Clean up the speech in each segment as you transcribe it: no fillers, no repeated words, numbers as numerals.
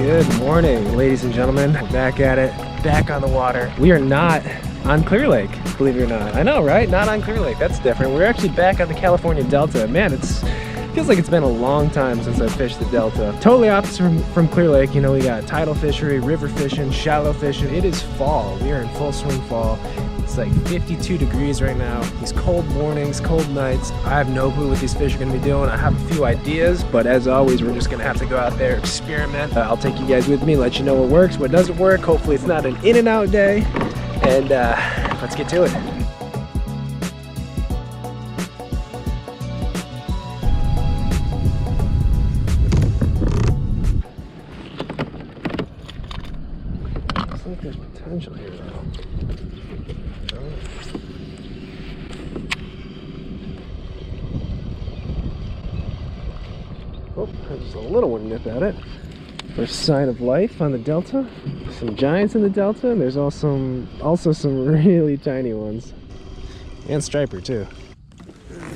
Good morning, ladies and gentlemen. We're back at it, back on the water. We are not on Clear Lake, believe it or not. I know, right? Not on Clear Lake. That's different. We're actually back on the California Delta. Man, it feels like it's been a long time since I fished the Delta. Totally opposite from Clear Lake. You know, we got tidal fishery, river fishing, shallow fishing. It is fall. We are in full swing fall. It's like 52 degrees right now. These cold mornings, cold nights. I have no clue what these fish are gonna be doing. I have a few ideas, but as always, we're just gonna have to go out there, experiment. I'll take you guys with me, let you know what works, what doesn't work. Hopefully it's not an in and out day. And let's get to it. I think there's potential here though. Oh, there's a little one nip at it. First sign of life on the Delta. Some giants in the Delta, and there's also some really tiny ones. And striper too.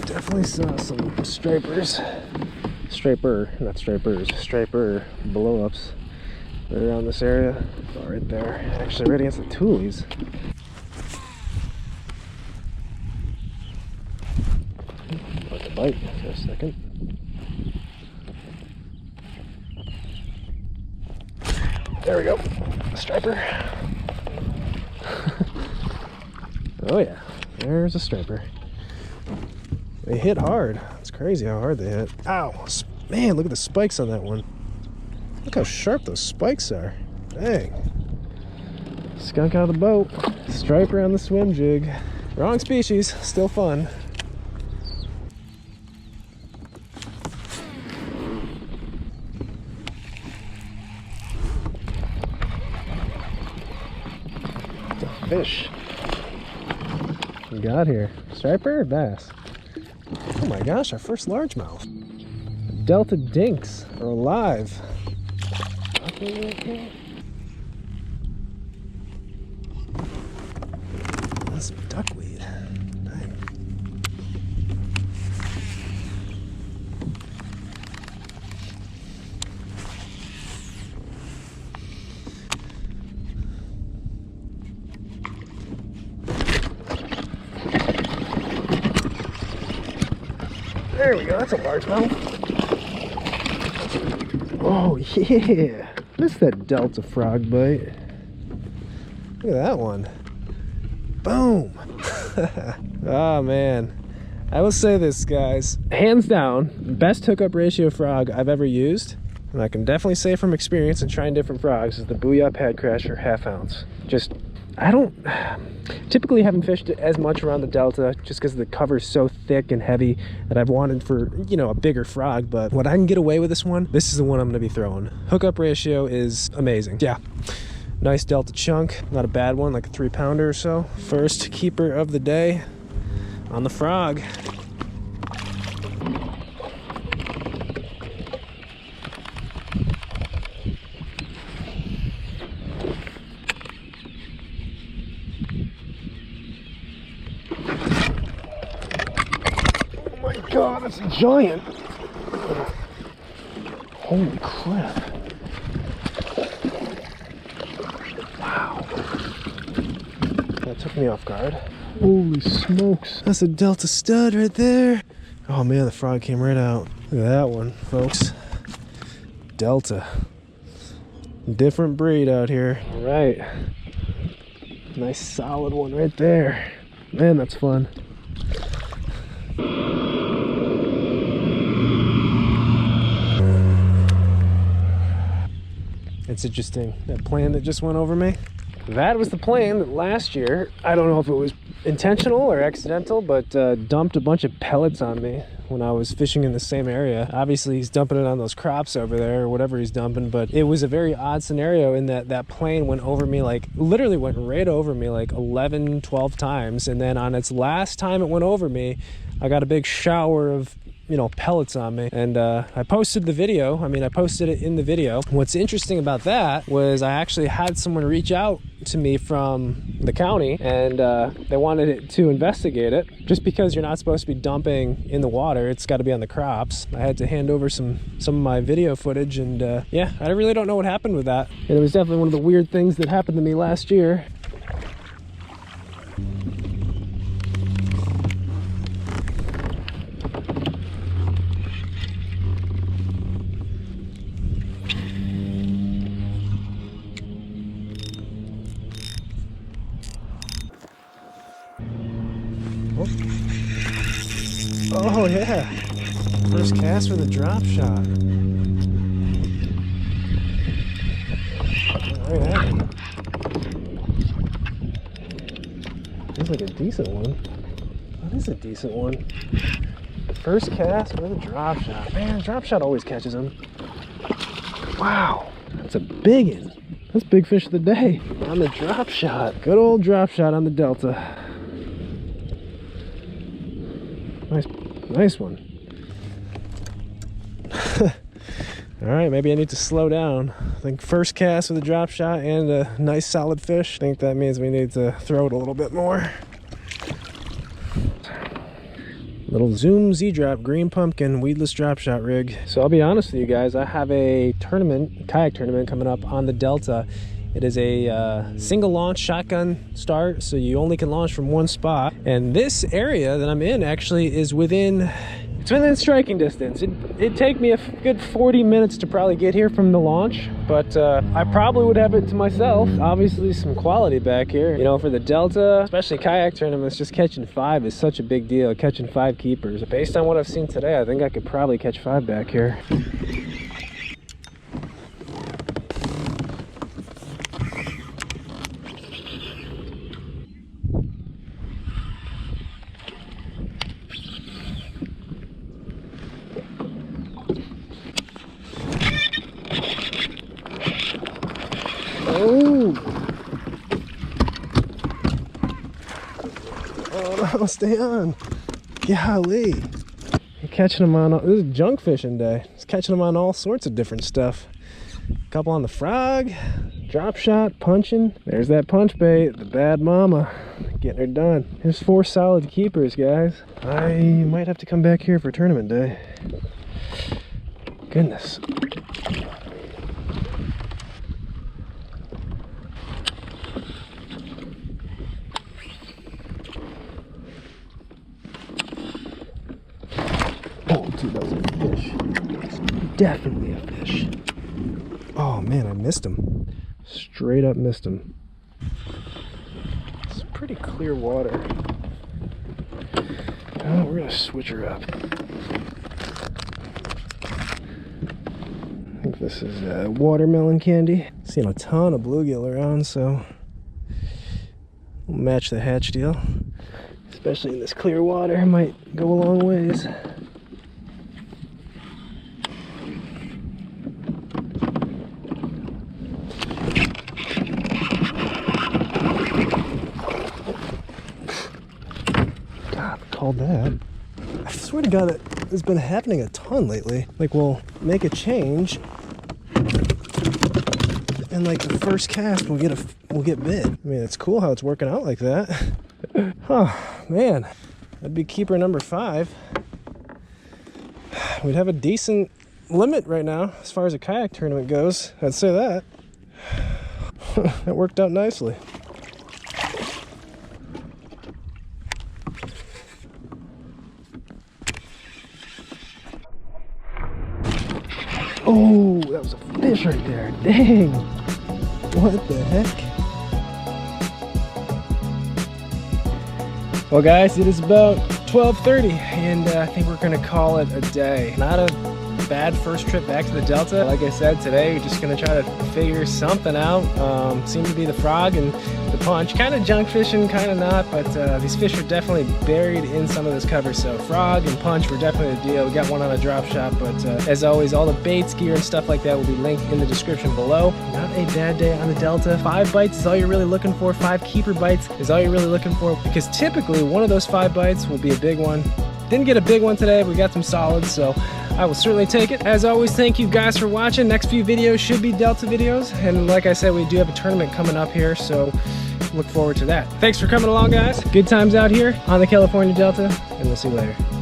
Definitely saw some stripers. Striper, not stripers, striper blow-ups right around this area. Oh, right there. Actually right against the toolies. About to bite for a second. There we go, a striper. Oh yeah, there's a striper. They hit hard. It's crazy how hard they hit. Ow, man, look at the spikes on that one. Look how sharp those spikes are. Dang. Skunk out of the boat. Striper on the swim jig. Wrong species, still fun. Fish we got here. Striper or bass? Oh my gosh, our first largemouth. Delta dinks are alive. Okay. That's duckweed. Dang. There we go, that's a largemouth. Oh yeah, missed that Delta frog bite. Look at that one. Boom. Oh man, I will say this, guys, hands down, best hookup ratio frog I've ever used, and I can definitely say from experience and trying different frogs, is the Booyah Pad Crasher half ounce. Just, I don't typically haven't fished as much around the Delta just because the cover is so thick and heavy that I've wanted for, you know, a bigger frog. But when I can get away with this one, this is the one I'm going to be throwing. Hookup ratio is amazing. Yeah, nice Delta chunk, not a bad one, like a 3-pounder or so. First keeper of the day on the frog. God, that's a giant. Holy crap. Wow. That took me off guard. Holy smokes. That's a Delta stud right there. Oh man, the frog came right out. Look at that one, folks. Delta. Different breed out here. All right. Nice solid one right there. Man, that's fun. It's interesting, that plane that just went over me. That was the plane that last year, I don't know if it was intentional or accidental, but dumped a bunch of pellets on me when I was fishing in the same area. Obviously he's dumping it on those crops over there or whatever he's dumping, but it was a very odd scenario in that plane went over me, like literally went right over me like 11, 12 times. And then on its last time it went over me, I got a big shower of you know, pellets on me. And I posted the video. I mean, I posted it in the video. What's interesting about that was I actually had someone reach out to me from the county, and they wanted to investigate it. Just because you're not supposed to be dumping in the water, it's got to be on the crops. I had to hand over some of my video footage, and yeah, I really don't know what happened with that. And it was definitely one of the weird things that happened to me last year. Oh yeah, first cast with a drop shot. Look at that. Looks like a decent one. That is a decent one. First cast with a drop shot. Man, drop shot always catches them. Wow, that's a big one. That's big fish of the day on the drop shot. Good old drop shot on the Delta. Nice one. All right, maybe I need to slow down. I think first cast with a drop shot and a nice solid fish. I think that means we need to throw it a little bit more. Little Zoom Z-Drop green pumpkin weedless drop shot rig. So I'll be honest with you guys, I have a tournament, kayak tournament coming up on the Delta. It is a single launch shotgun start, so you only can launch from one spot. And this area that I'm in actually is within striking distance. It'd take me a good 40 minutes to probably get here from the launch, but I probably would have it to myself. Obviously some quality back here. You know, for the Delta, especially kayak tournaments, just catching 5 is such a big deal. Catching 5 keepers. Based on what I've seen today, I think I could probably catch 5 back here. Oh no, stay on. Golly. You're catching them on, this is junk fishing day. It's catching them on all sorts of different stuff. A couple on the frog, drop shot, punching. There's that punch bait, the bad mama. Getting her done. There's 4 solid keepers, guys. I might have to come back here for tournament day. Goodness. Oh, dude, that was a fish. It's definitely a fish. Oh man, I missed him. Straight up missed him. It's pretty clear water. Oh, we're gonna switch her up. I think this is watermelon candy. Seeing a ton of bluegill around, so we'll match the hatch deal. Especially in this clear water, might go a long ways. Called that. I swear to God, that has been happening a ton lately. Like, we'll make a change, and like the first cast, we'll get bit. I mean, it's cool how it's working out like that. Oh man, that'd be keeper number 5. We'd have a decent limit right now as far as a kayak tournament goes. I'd say that. That worked out nicely. Oh, that was a fish right there. Dang. What the heck? Well guys, it is about 12:30 and I think we're gonna call it a day. Not a bad first trip back to the Delta. Like I said, today we're just gonna try to figure something out. Seemed to be the frog and the punch. Kind of junk fishing, kind of not, but these fish are definitely buried in some of this cover. So frog and punch were definitely the deal. We got one on a drop shot, but as always, all the baits, gear, and stuff like that will be linked in the description below. Not a bad day on the Delta. 5 bites is all you're really looking for. 5 keeper bites is all you're really looking for, because typically one of those 5 bites will be a big one. Didn't get a big one today, but we got some solids, so I will certainly take it. As always, thank you guys for watching. Next few videos should be Delta videos, and like I said, we do have a tournament coming up here, so look forward to that. Thanks for coming along, guys. Good times out here on the California Delta, and we'll see you later.